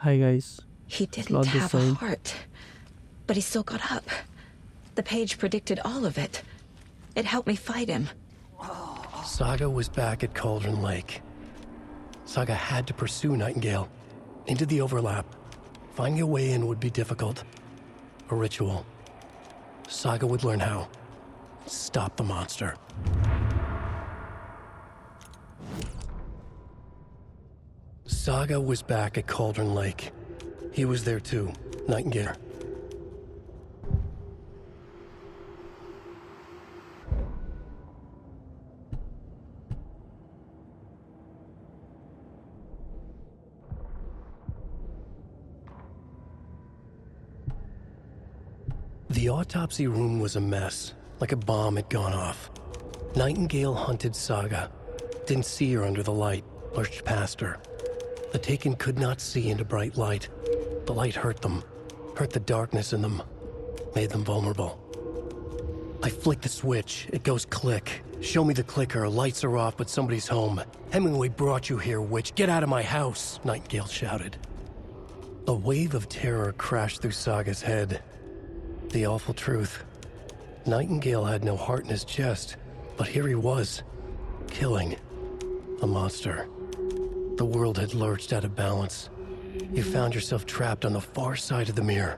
Hi guys, He didn't Slot this have a side. heart, but he still got up. The page predicted all of it. It helped me fight him. Saga was back at Cauldron Lake. Saga had to pursue Nightingale into the overlap. Finding a way in would be difficult. A ritual. Saga would learn how. Stop the monster. Saga was back at Cauldron Lake. He was there too, Nightingale. The autopsy room was a mess, like a bomb had gone off. Nightingale hunted Saga. Didn't see her under the light, lurched past her. The Taken could not see into bright light. The light hurt them, hurt the darkness in them, made them vulnerable. I flick the switch, it goes click. Show me the clicker, lights are off, but somebody's home. Hemingway brought you here, witch. Get out of my house, Nightingale shouted. A wave of terror crashed through Saga's head. The awful truth. Nightingale had no heart in his chest, but here he was, killing a monster. The world had lurched out of balance. You found yourself trapped on the far side of the mirror.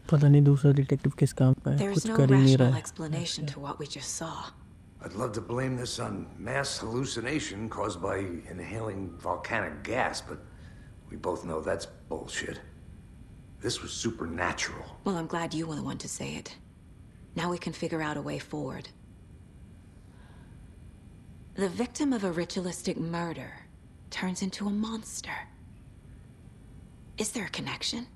पता नहीं दूसरा detective किस काम का है, There's कुछ no कर ही नहीं रहा rational है explanation to what we just saw. I'd love to blame this on mass hallucination caused by inhaling volcanic gas, but we both know that's bullshit. This was supernatural. Well, I'm glad you were the one to say it. Now we can figure out a way forward. The victim of a ritualistic murder turns into a monster. Is there a connection?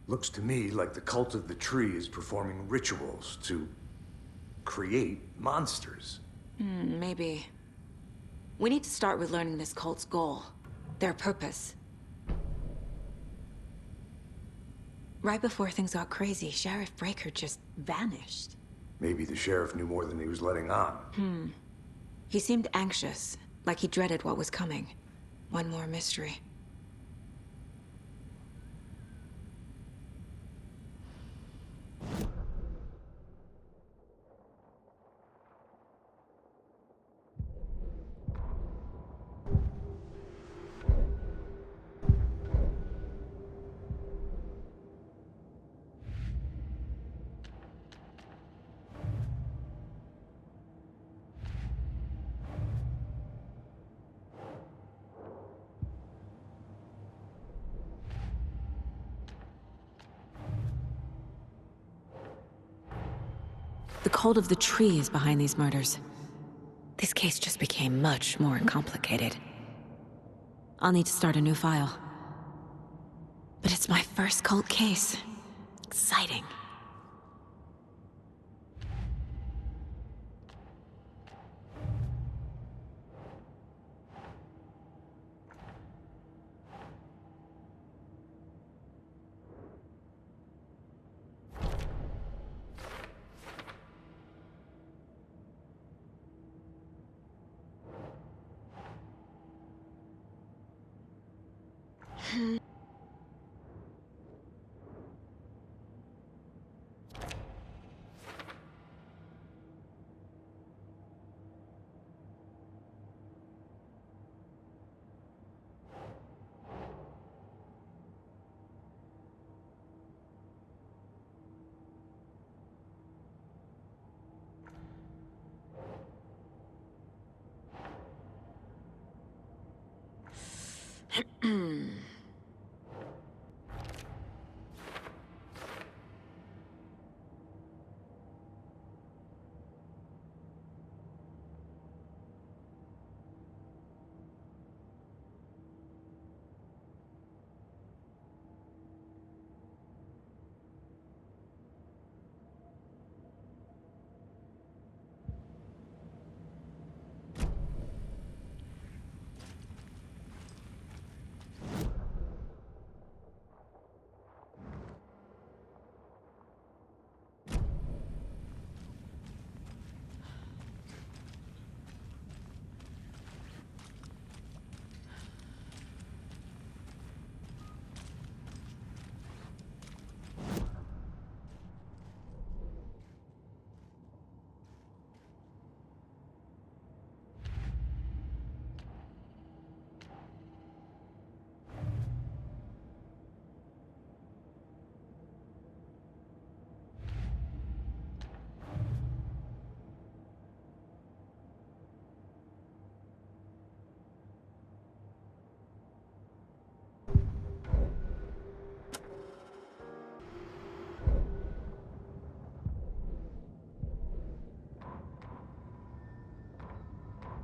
Looks to me like the cult of the tree is performing rituals to create monsters. Maybe. We need to start with learning this cult's goal. Their purpose. Right before things got crazy, Sheriff Breaker just vanished. Maybe the sheriff knew more than he was letting on. He seemed anxious, like he dreaded what was coming. One more mystery. The cult of the tree is behind these murders. This case just became much more complicated. I'll need to start a new file. But it's my first cult case. Exciting.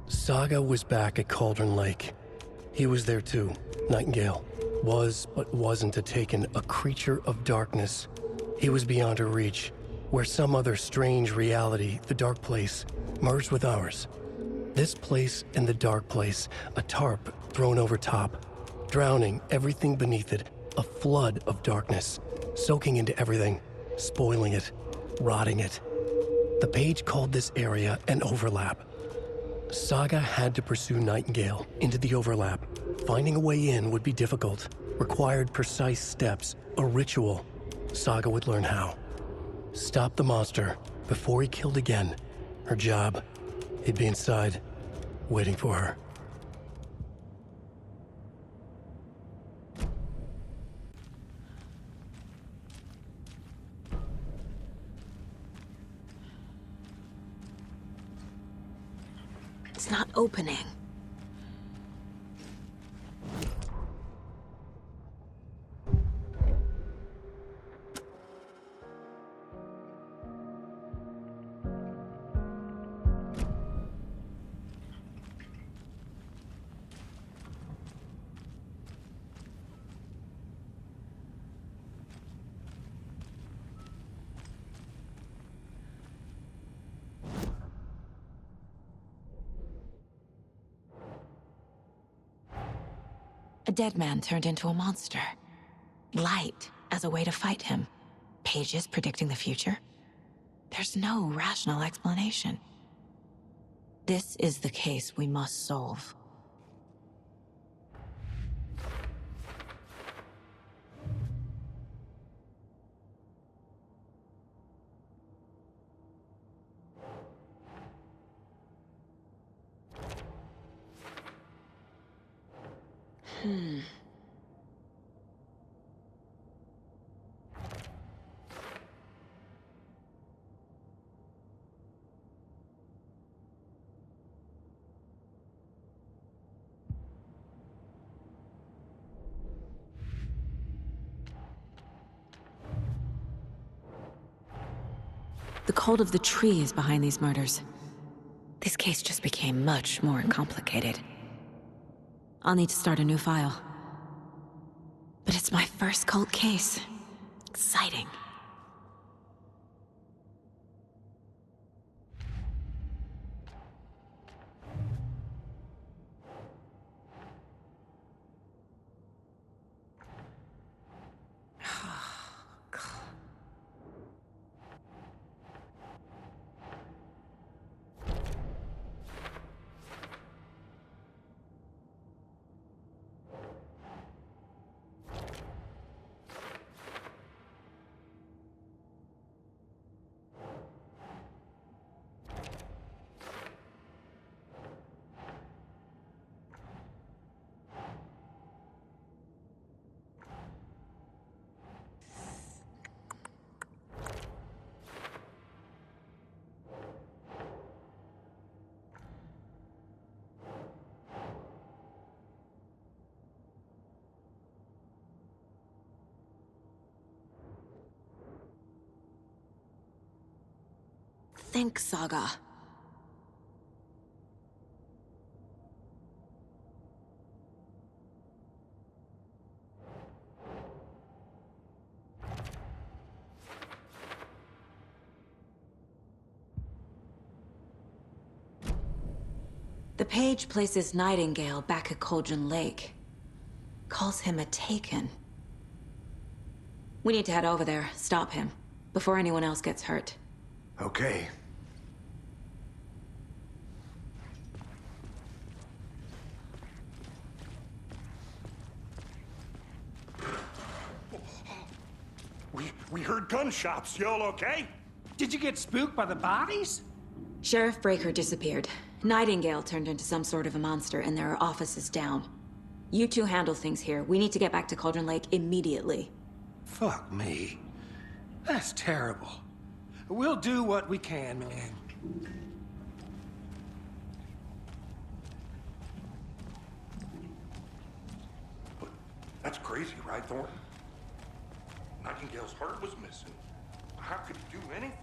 Saga was back at Cauldron Lake. He was there too. Nightingale was, but wasn't a Taken, a creature of darkness. He was beyond her reach, where some other strange reality, the dark place, merged with ours. This place and the dark place, a tarp thrown over top, drowning everything beneath it, a flood of darkness, soaking into everything, spoiling it, rotting it. The page called this area an overlap. Saga had to pursue Nightingale into the overlap. Finding a way in would be difficult, required precise steps, a ritual. Saga would learn how. Stop the monster before he killed again. Her job, he'd be inside, waiting for her. It's not opening. A dead man turned into a monster. Light as a way to fight him. Pages predicting the future. There's no rational explanation. This is the case we must solve. The cult of the tree is behind these murders. This case just became much more complicated. I'll need to start a new file. But it's my first cult case. Exciting. Think, Saga. The page places Nightingale back at Cauldron Lake. Calls him a Taken. We need to head over there, stop him, before anyone else gets hurt. Okay. We heard gunshots. Y'all okay? Did you get spooked by the bodies? Sheriff Breaker disappeared. Nightingale turned into some sort of a monster, and there are offices down. You two handle things here. We need to get back to Cauldron Lake immediately. Fuck me. That's terrible. We'll do what we can, man. But that's crazy, right, Thornton? Nightingale's heart was missing. How could he do anything?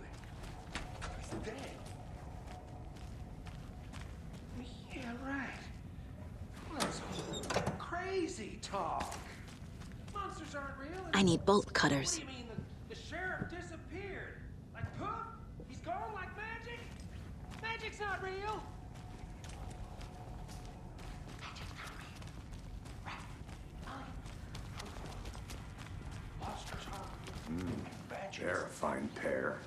He's dead. talk. Monsters aren't real. I need bolt What cutters. do you mean the sheriff disappeared? Like poof? He's gone like magic? Magic's not real. Monsters aren't real. Magic. They're a fine pair.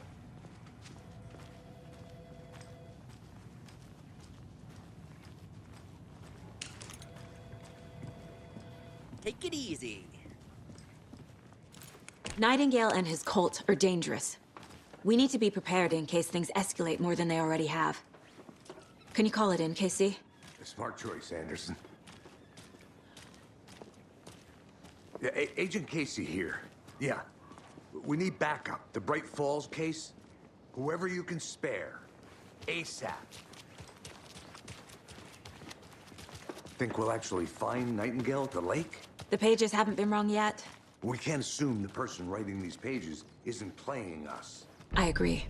Take it easy. Nightingale and his cult are dangerous. We need to be prepared in case things escalate more than they already have. Can you call it in, Casey? A smart choice, Anderson. Yeah, Agent Casey here. Yeah. We need backup. The Bright Falls case. Whoever you can spare. ASAP. Think we'll actually find Nightingale at the lake? The pages haven't been wrong yet. We can't assume the person writing these pages isn't playing us. I agree.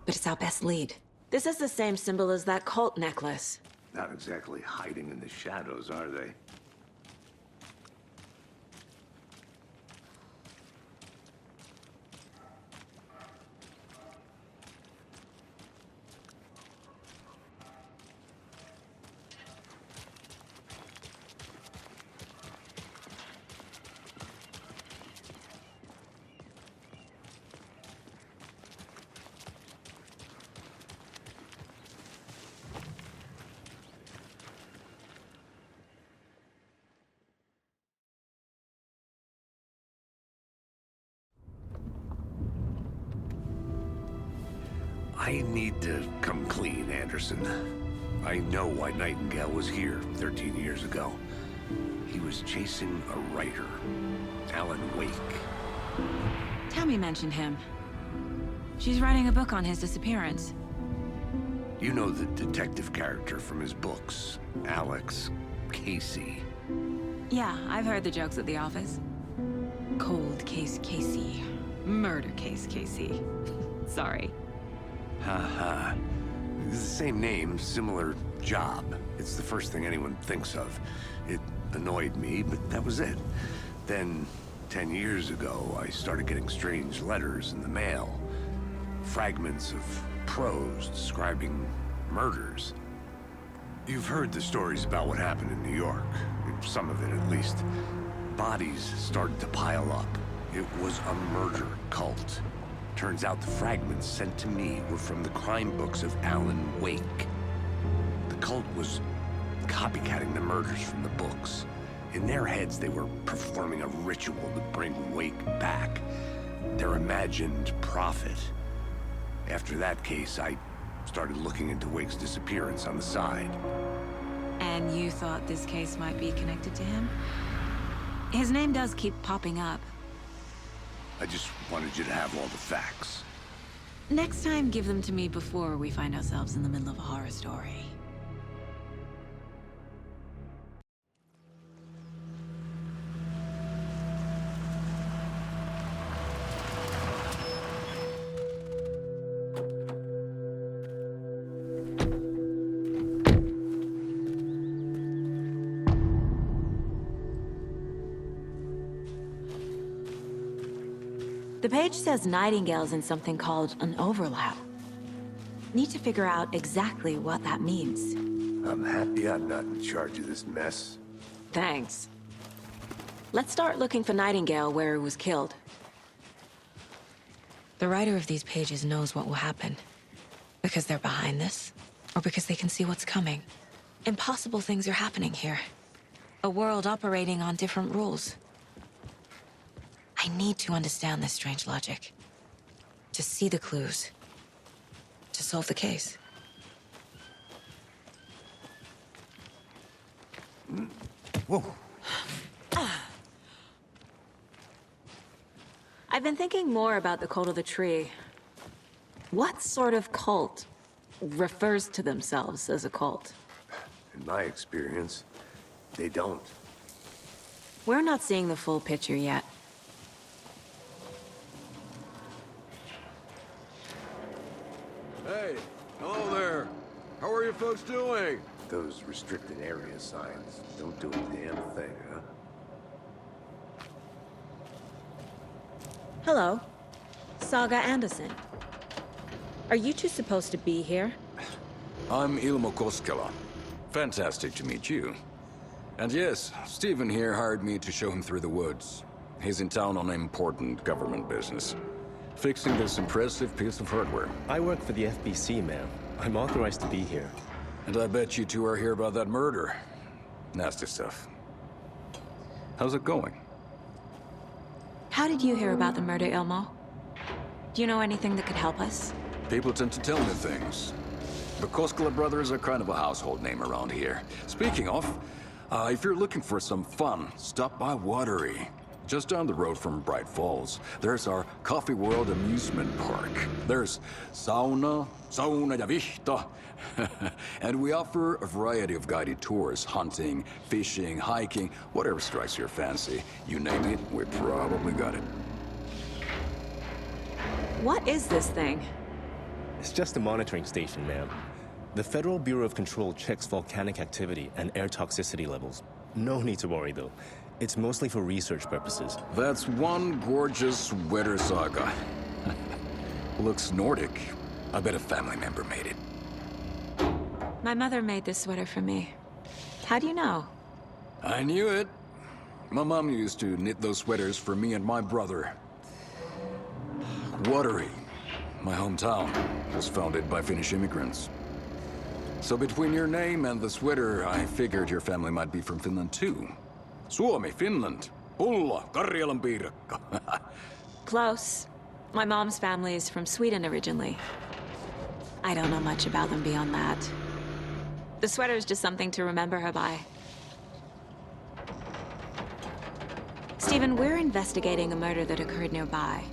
But it's our best lead. This is the same symbol as that cult necklace. Not exactly hiding in the shadows, are they? I need to come clean, Anderson. I know why Nightingale was here 13 years ago. He was chasing a writer, Alan Wake. Tammy mentioned him. She's writing a book on his disappearance. You know the detective character from his books, Alex Casey. Yeah, I've heard the jokes at the office. Cold case Casey. Murder case Casey. Sorry. Haha. It's the same name, similar job. It's the first thing anyone thinks of. It annoyed me, but that was it. Then, 10 years ago, I started getting strange letters in the mail. Fragments of prose describing murders. You've heard the stories about what happened in New York. Some of it, at least. Bodies started to pile up. It was a murder cult. Turns out the fragments sent to me were from the crime books of Alan Wake. The cult was copycatting the murders from the books. In their heads, they were performing a ritual to bring Wake back. Their imagined prophet. After that case, I started looking into Wake's disappearance on the side. And you thought this case might be connected to him? His name does keep popping up. I just wanted you to have all the facts. Next time, give them to me before we find ourselves in the middle of a horror story. The page says Nightingale's in something called an overlap. Need to figure out exactly what that means. I'm happy I'm not in charge of this mess. Thanks. Let's start looking for Nightingale where he was killed. The writer of these pages knows what will happen. Because they're behind this, or because they can see what's coming. Impossible things are happening here. A world operating on different rules. I need to understand this strange logic. To see the clues. To solve the case. Whoa. I've been thinking more about the cult of the tree. What sort of cult refers to themselves as a cult? In my experience, they don't. We're not seeing the full picture yet. Hey, hello there. How are you folks doing? Those restricted area signs don't do a damn thing, huh? Hello. Saga Anderson. Are you two supposed to be here? I'm Ilmo Koskela. Fantastic to meet you. And yes, Stephen here hired me to show him through the woods. He's in town on important government business, fixing this impressive piece of hardware. I work for the FBC, ma'am. I'm authorized to be here. And I bet you two are here about that murder. Nasty stuff. How's it going? How did you hear about the murder, Ilmo? Do you know anything that could help us? People tend to tell me things. The Koskela brothers are kind of a household name around here. Speaking of, if you're looking for some fun, stop by Watery. Just down the road from Bright Falls, there's our Coffee World amusement park. There's sauna ja vihta. And we offer a variety of guided tours, hunting, fishing, hiking, whatever strikes your fancy. You name it, we probably got it. What is this thing? It's just a monitoring station, ma'am. The Federal Bureau of Control checks volcanic activity and air toxicity levels. No need to worry, though. It's mostly for research purposes. That's one gorgeous sweater, Saga. Looks Nordic. I bet a family member made it. My mother made this sweater for me. How do you know? I knew it. My mom used to knit those sweaters for me and my brother. Watery, my hometown, was founded by Finnish immigrants. So between your name and the sweater, I figured your family might be from Finland too. Suomi, Finland. Pulla, Karjalan piirakka. Close. My mom's family is from Sweden originally. I don't know much about them beyond that. The sweater is just something to remember her by. Stephen, we're investigating a murder that occurred nearby.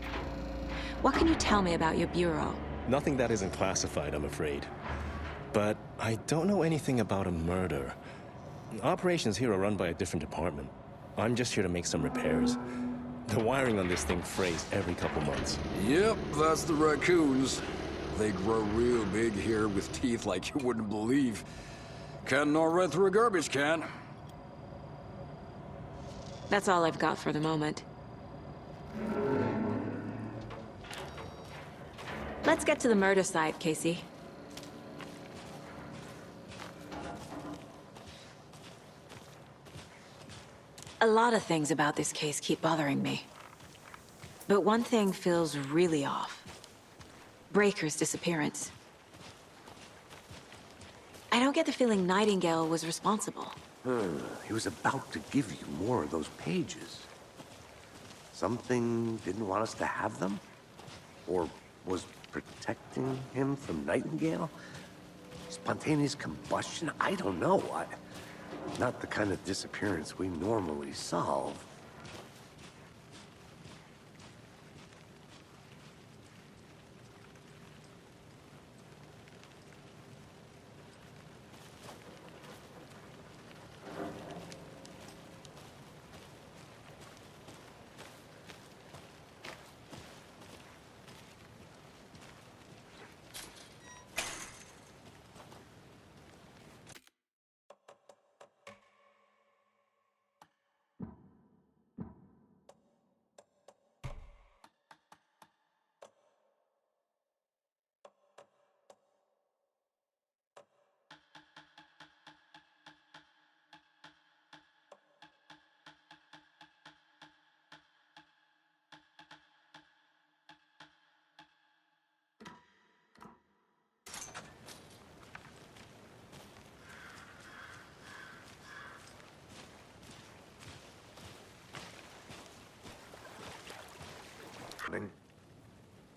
What can you tell me about your bureau? Nothing that isn't classified, I'm afraid. But I don't know anything about a murder. Operations here are run by a different department. I'm just here to make some repairs. The wiring on this thing frays every couple months. Yep, that's the raccoons. They grow real big here with teeth like you wouldn't believe. Can't gnaw right through a garbage can. That's all I've got for the moment. Let's get to the murder site, Casey. A lot of things about this case keep bothering me. But one thing feels really off. Breaker's disappearance. I don't get the feeling Nightingale was responsible. He was about to give you more of those pages. Something didn't want us to have them? Or was protecting him from Nightingale? Spontaneous combustion? I don't know. Not the kind of disappearance we normally solve.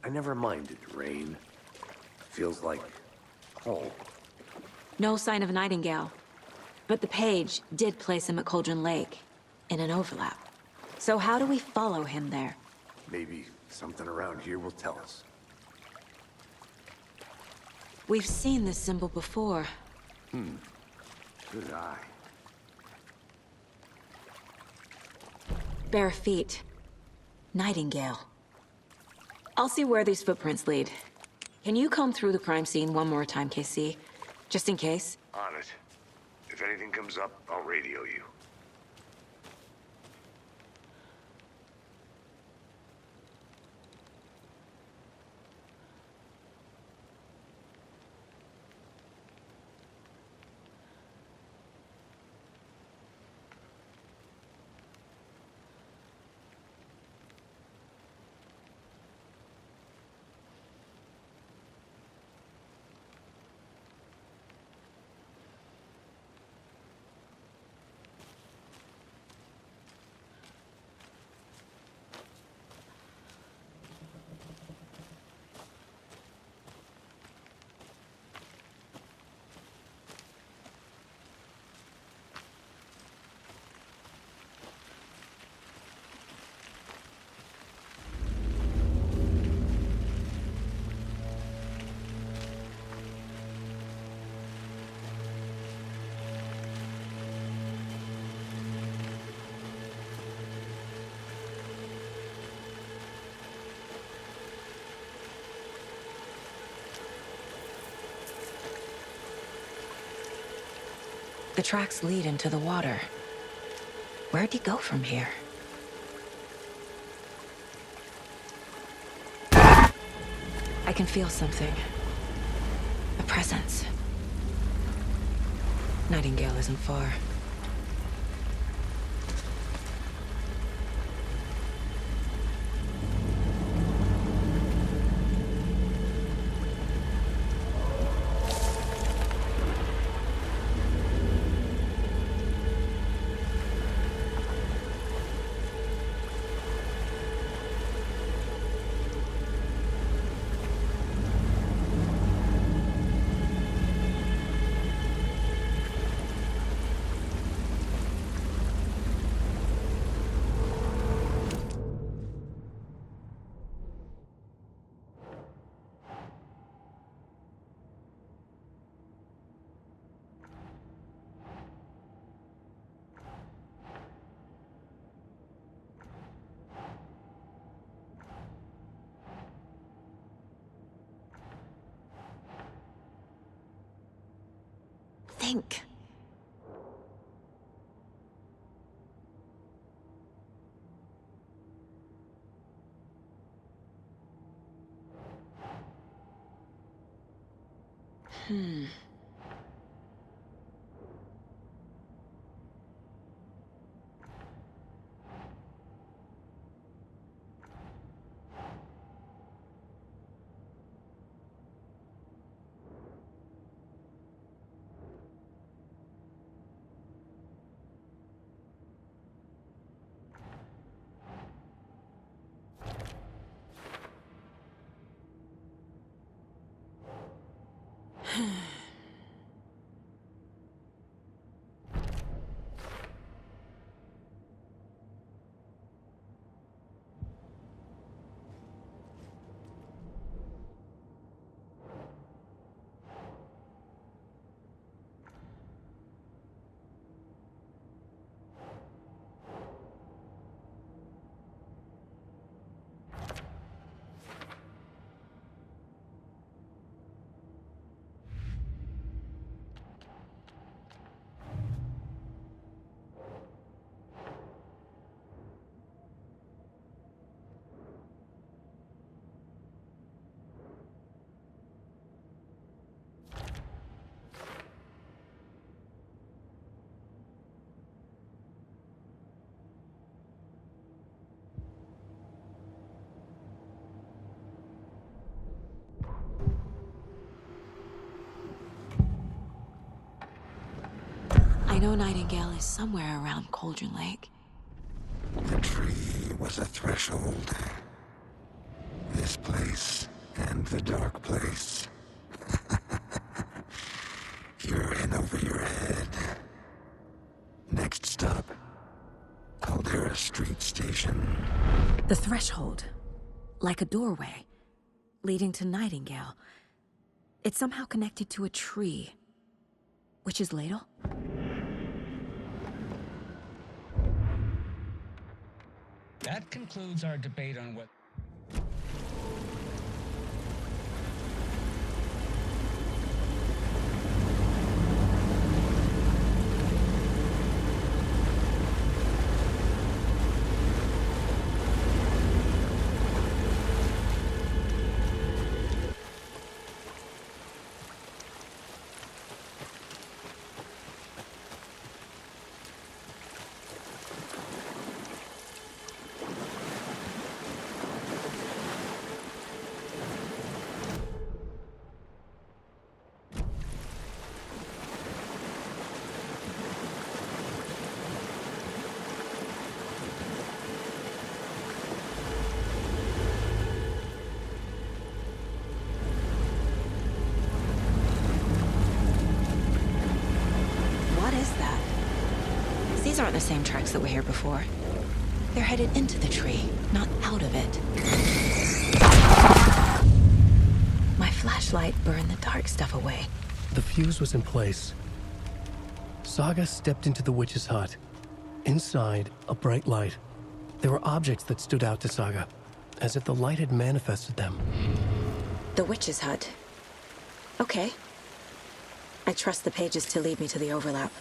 I never minded rain. Feels like home. No sign of Nightingale. But the page did place him at Cauldron Lake, in an overlap. So how do we follow him there? Maybe something around here will tell us. We've seen this symbol before. Good eye. Bare feet. Nightingale. I'll see where these footprints lead. Can you comb through the crime scene one more time, KC? Just in case? On it. If anything comes up, I'll radio you. The tracks lead into the water. Where'd he go from here? I can feel something. A presence. Nightingale isn't far. Think. I know Nightingale is somewhere around Cauldron Lake. The tree was a threshold. This place and the dark place. You're in over your head. Next stop, Caldera Street Station. The threshold. Like a doorway. Leading to Nightingale. It's somehow connected to a tree. Witch's Ladle? That concludes our debate on what... These aren't the same tracks that were here before. They're headed into the tree, not out of it. My flashlight burned the dark stuff away. The fuse was in place. Saga stepped into the witch's hut. Inside, a bright light. There were objects that stood out to Saga, as if the light had manifested them. The witch's hut. Okay. I trust the pages to lead me to the overlap.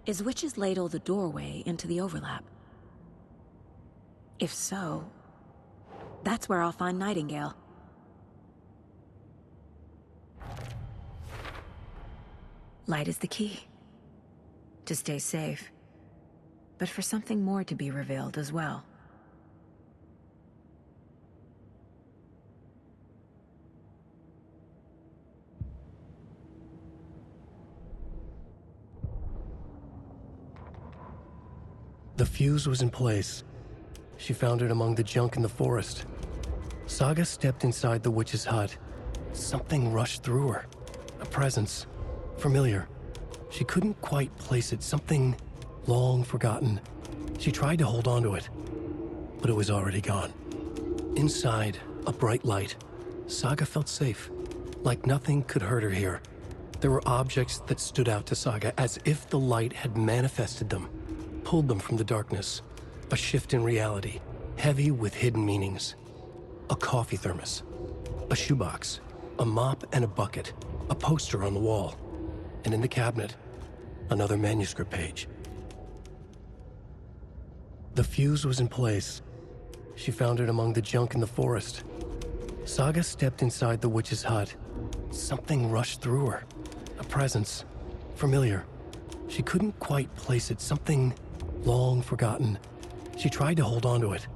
Is Witch's Ladle the doorway into the overlap? If so, that's where I'll find Nightingale. Light is the key. To stay safe. But for something more to be revealed as well. The fuse was in place. She found it among the junk in the forest. Saga stepped inside the witch's hut. Something rushed through her. A presence. Familiar. She couldn't quite place it. Something long forgotten. She tried to hold on to it, but it was already gone. Inside, a bright light. Saga felt safe. Like nothing could hurt her here. There were objects that stood out to Saga as if the light had manifested them. Pulled them from the darkness. A shift in reality, heavy with hidden meanings. A coffee thermos, a shoebox, a mop and a bucket, a poster on the wall, and in the cabinet, another manuscript page. The fuse was in place. She found it among the junk in the forest. Saga stepped inside the witch's hut. Something rushed through her. A presence, familiar. She couldn't quite place it. Something long forgotten. She tried to hold on to it,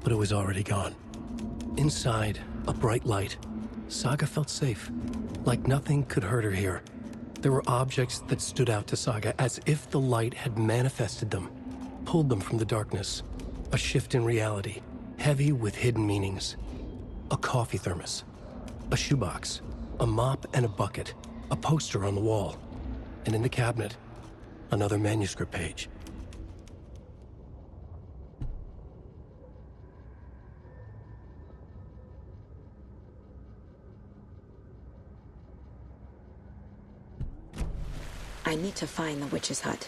but it was already gone. Inside, a bright light. Saga felt safe. Like nothing could hurt her here. There were objects that stood out to Saga as if the light had manifested them. Pulled them from the darkness. A shift in reality, heavy with hidden meanings. A coffee thermos, a shoebox, a mop and a bucket, a poster on the wall, and in the cabinet, another manuscript page. I need to find the witch's hut.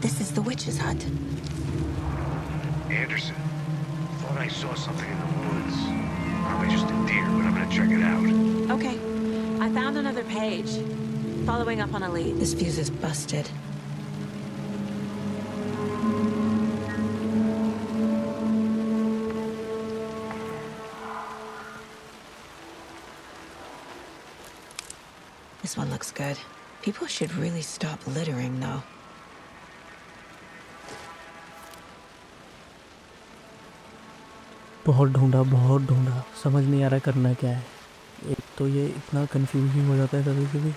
This is the witch's hut. Anderson, thought I saw something in the woods. Probably just a deer, but I'm gonna check it out. Okay, I found another page. Following up on a lead. This fuse is busted. This one looks good. People should really stop littering, though. बहुत ढूंढा समझ नहीं आ रहा करना क्या है। एक तो ये इतना कंफ्यूजिंग हो जाता है कभी कभी।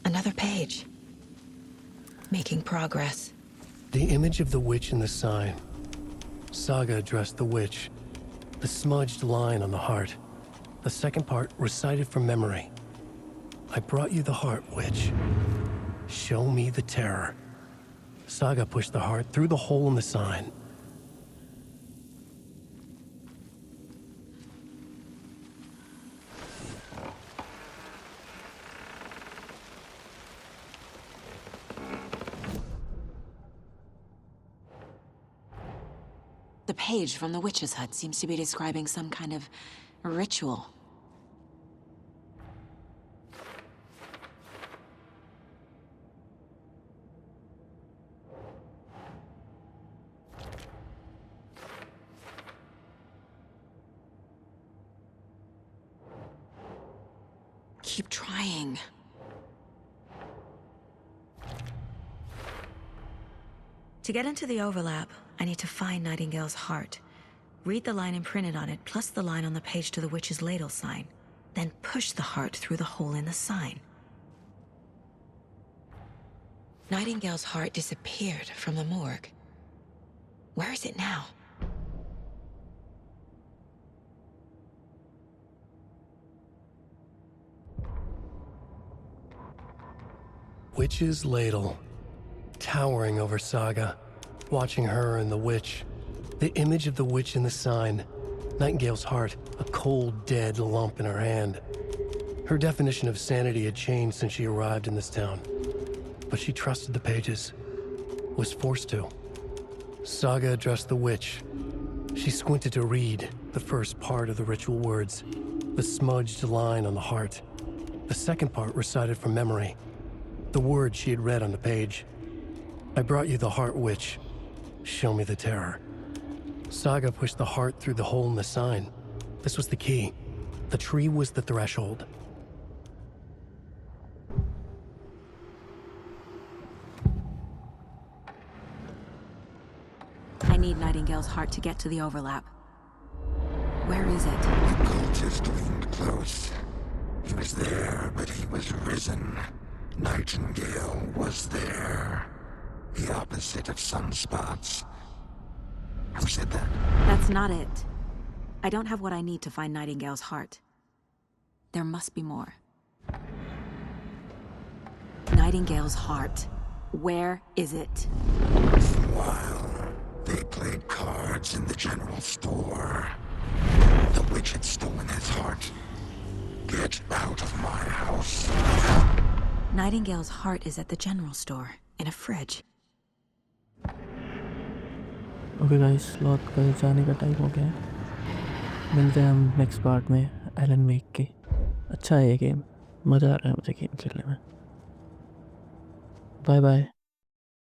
Another page. Making progress. The image of the witch in the sign. Saga addressed the witch. The smudged line on the heart. The second part recited from memory. I brought you the heart, witch. Show me the terror. Saga pushed the heart through the hole in the sign. The page from the witch's hut seems to be describing some kind of ritual. Keep trying. To get into the overlap, I need to find Nightingale's heart. Read the line imprinted on it, plus the line on the page to the witch's ladle sign. Then push the heart through the hole in the sign. Nightingale's heart disappeared from the morgue. Where is it now? Witch's ladle, towering over Saga, watching her and the witch. The image of the witch in the sign, Nightingale's heart, a cold, dead lump in her hand. Her definition of sanity had changed since she arrived in this town, but she trusted the pages, was forced to. Saga addressed the witch. She squinted to read the first part of the ritual words, the smudged line on the heart. The second part recited from memory, the words she had read on the page. I brought you the heart, witch. Show me the terror. Saga pushed the heart through the hole in the sign. This was the key. The tree was the threshold. I need Nightingale's heart to get to the overlap. Where is it? The cultist leaned close. He was there, but he was risen. Nightingale was there. The opposite of sunspots. Who said that? That's not it. I don't have what I need to find Nightingale's heart. There must be more. Nightingale's heart. Where is it? For a while, they played cards in the general store. The witch had stolen his heart. Get out of my house. Nightingale's heart is at the general store, in a fridge. Okay guys, slot का जाने का time हो गया है। मिलते हैं हम next part में एलन वेक के। अच्छा है ये गेम, मज़ा आ रहा है मुझे गेम खेलने में। Bye bye.